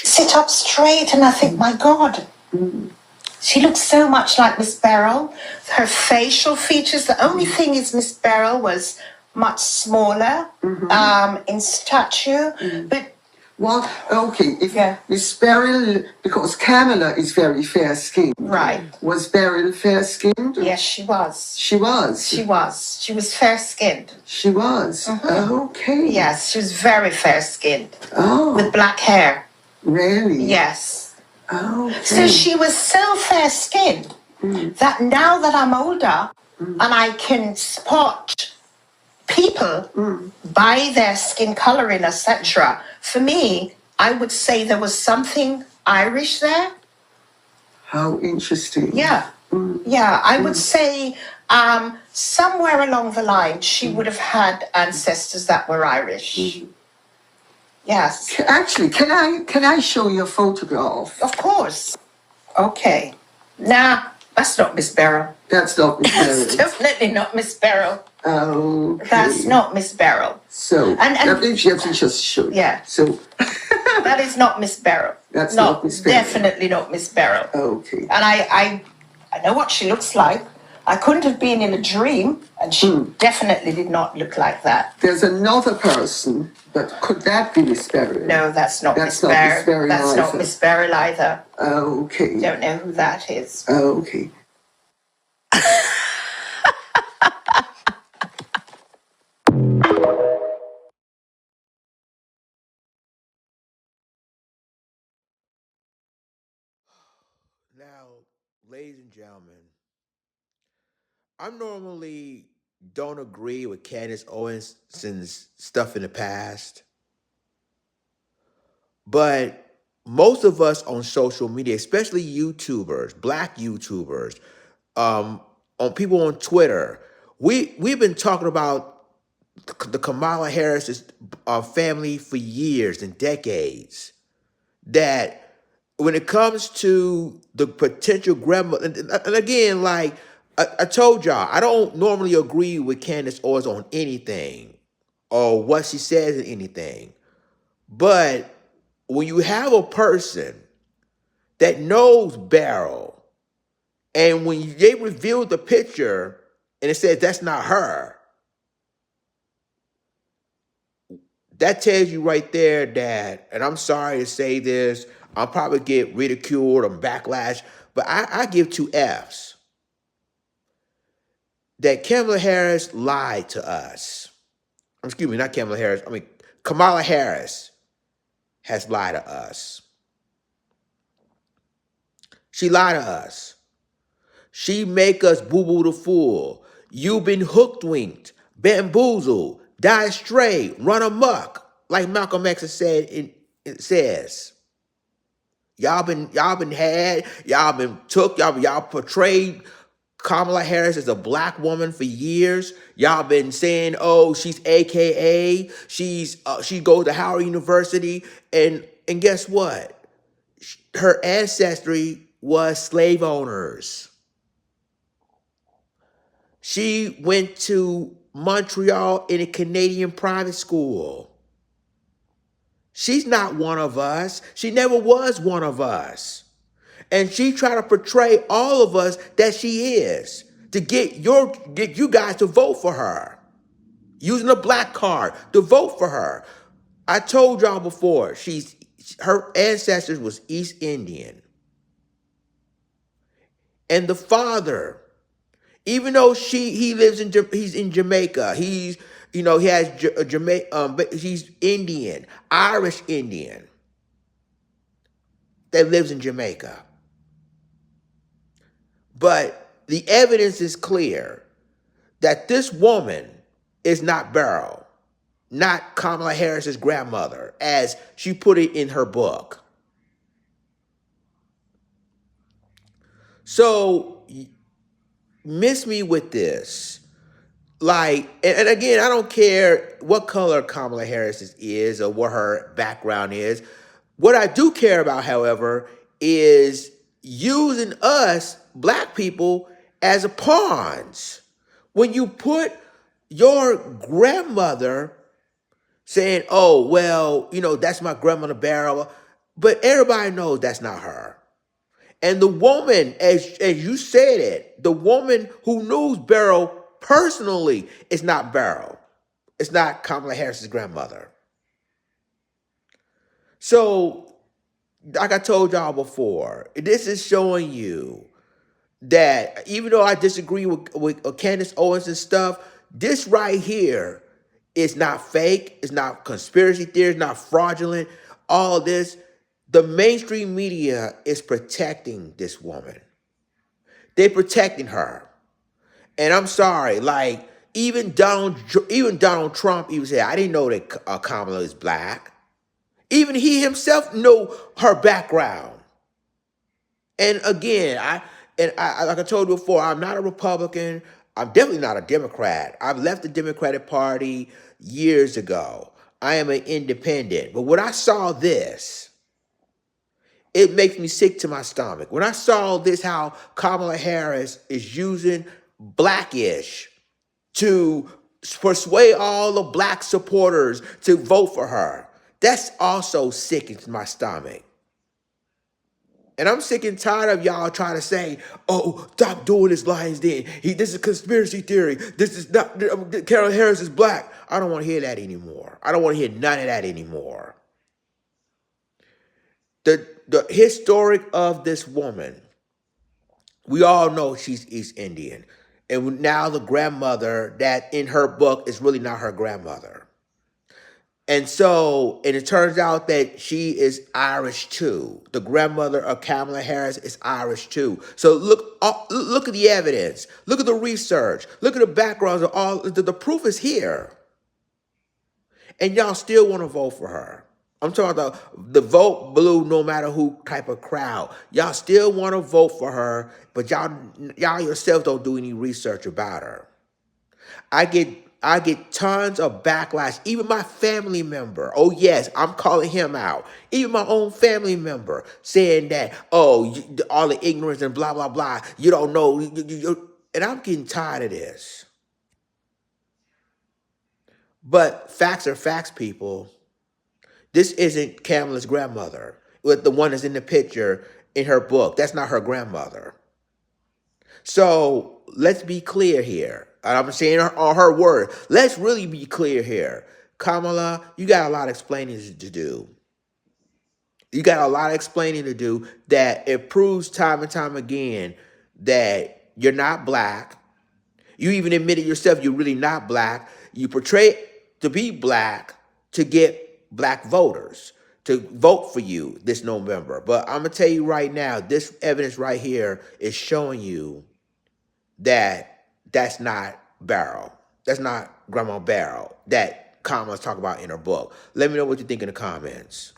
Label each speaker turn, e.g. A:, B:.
A: sit up straight, and I think, my God, she looks so much like Miss Beryl. Her facial features, the only thing is Miss Beryl was much smaller in stature, but
B: well, okay, if Miss Beryl, because Kamala is very fair-skinned.
A: Right.
B: Was Beryl fair-skinned?
A: Yes, she was.
B: She was?
A: She was. She was fair-skinned.
B: She was? Okay.
A: Yes, she was very fair-skinned.
B: Oh.
A: With black hair.
B: Really?
A: Yes.
B: Okay.
A: So she was so fair-skinned that now that I'm older and I can spot people by their skin coloring, etc., for me, I would say there was something Irish there.
B: How interesting.
A: Yeah. Yeah, I would say somewhere along the line, she would have had ancestors that were Irish. Yes.
B: Actually, can I show you a photograph?
A: Of course. Okay. Nah, that's not Miss Beryl.
B: That's not Miss Beryl.
A: That's definitely not Miss Beryl.
B: Okay.
A: That's not Miss Beryl.
B: So,
A: and
B: I think you have to just show you.
A: Yeah.
B: So,
A: that is not Miss Beryl.
B: That's not Miss Beryl.
A: Definitely not Miss Beryl.
B: Okay.
A: And I know what she looks like. I couldn't have been in a dream, and she definitely did not look like that.
B: There's another person, but could that be Miss Beryl?
A: No, that's not Miss Beryl. That's
B: either.
A: not Miss Beryl either.
B: Okay.
A: Don't know who that is.
B: Okay.
C: Now, ladies and gentlemen, I normally don't agree with Candace Owens since stuff in the past, but most of us on social media, especially YouTubers, Black YouTubers, on people on Twitter, we've been talking about the Kamala Harris family for years and decades. That when it comes to the potential grandmother, and again, like I told y'all, I don't normally agree with Candace Owens on anything or what she says in anything. But when you have a person that knows Beryl, and when they revealed the picture and it says that's not her, that tells you right there that, and I'm sorry to say this, I'll probably get ridiculed or backlash, but I give 2 Fs. That Kamala Harris lied to us. Excuse me, not Kamala Harris. I mean, Kamala Harris has lied to us. She lied to us. She make us boo-boo the fool. You've been hooked-winked, bamboozled, die straight, run amok, like Malcolm X said. It says, y'all been had, y'all been took, y'all portrayed Kamala Harris is a black woman for years. Y'all been saying, oh, she's AKA, she goes to Howard University, and guess what? Her ancestry was slave owners. She went to Montreal in a Canadian private school. She's not one of us. She never was one of us. And she tried to portray all of us that she is to get you guys to vote for her. Using a black card to vote for her. I told y'all before, her ancestors was East Indian. And the father, even though he's in Jamaica, he has Jamaica, he's Indian, Irish Indian that lives in Jamaica. But the evidence is clear that this woman is not Beryl, not Kamala Harris's grandmother, as she put it in her book. So, miss me with this. Like, and again, I don't care what color Kamala Harris is or what her background is. What I do care about, however, is using us, black people, as a pawns. When you put your grandmother saying, oh, well, that's my grandmother Beryl, But everybody knows that's not her. And the woman, as you said it, the woman who knows Beryl personally is not Beryl. It's not Kamala Harris's grandmother. So, like I told y'all before, this is showing you that even though I disagree with Candace Owens and stuff, this right here is not fake. It's not conspiracy theory. It's not fraudulent. All this, the mainstream media is protecting this woman. They're protecting her. And I'm sorry, like even Donald Trump even said, I didn't know that Kamala is black. Even he himself know her background. And again, I like I told you before, I'm not a Republican. I'm definitely not a Democrat. I've left the Democratic Party years ago. I am an independent. But when I saw this, it makes me sick to my stomach. When I saw this, how Kamala Harris is using Blackish to persuade all the black supporters to vote for her, that's also sick to my stomach. And I'm sick and tired of y'all trying to say, oh, stop doing this Lions Den. This is conspiracy theory. This is not, Kamala Harris is black. I don't want to hear that anymore. I don't want to hear none of that anymore. The historic of this woman, we all know she's East Indian. And now the grandmother that in her book is really not her grandmother. And so, and it turns out that she is Irish too. The grandmother of Kamala Harris is Irish too. So look at the evidence. Look at the research. Look at the backgrounds of all. The proof is here. And y'all still want to vote for her. I'm talking about the vote blue no matter who type of crowd. Y'all still want to vote for her, but y'all yourselves don't do any research about her. I get tons of backlash. Even my family member, oh yes, I'm calling him out. Even my own family member saying that, oh, all the ignorance and blah, blah, blah. You don't know. And I'm getting tired of this. But facts are facts, people. This isn't Kamala's grandmother. With the one that's in the picture in her book. That's not her grandmother. So let's be clear here. I'm saying on her word. Let's really be clear here. Kamala, you got a lot of explaining to do. You got a lot of explaining to do that it proves time and time again that you're not black. You even admitted yourself you're really not black. You portray to be black to get black voters to vote for you this November. But I'm going to tell you right now, this evidence right here is showing you that that's not Beryl. That's not Grandma Beryl that Kamala's talking about in her book. Let me know what you think in the comments.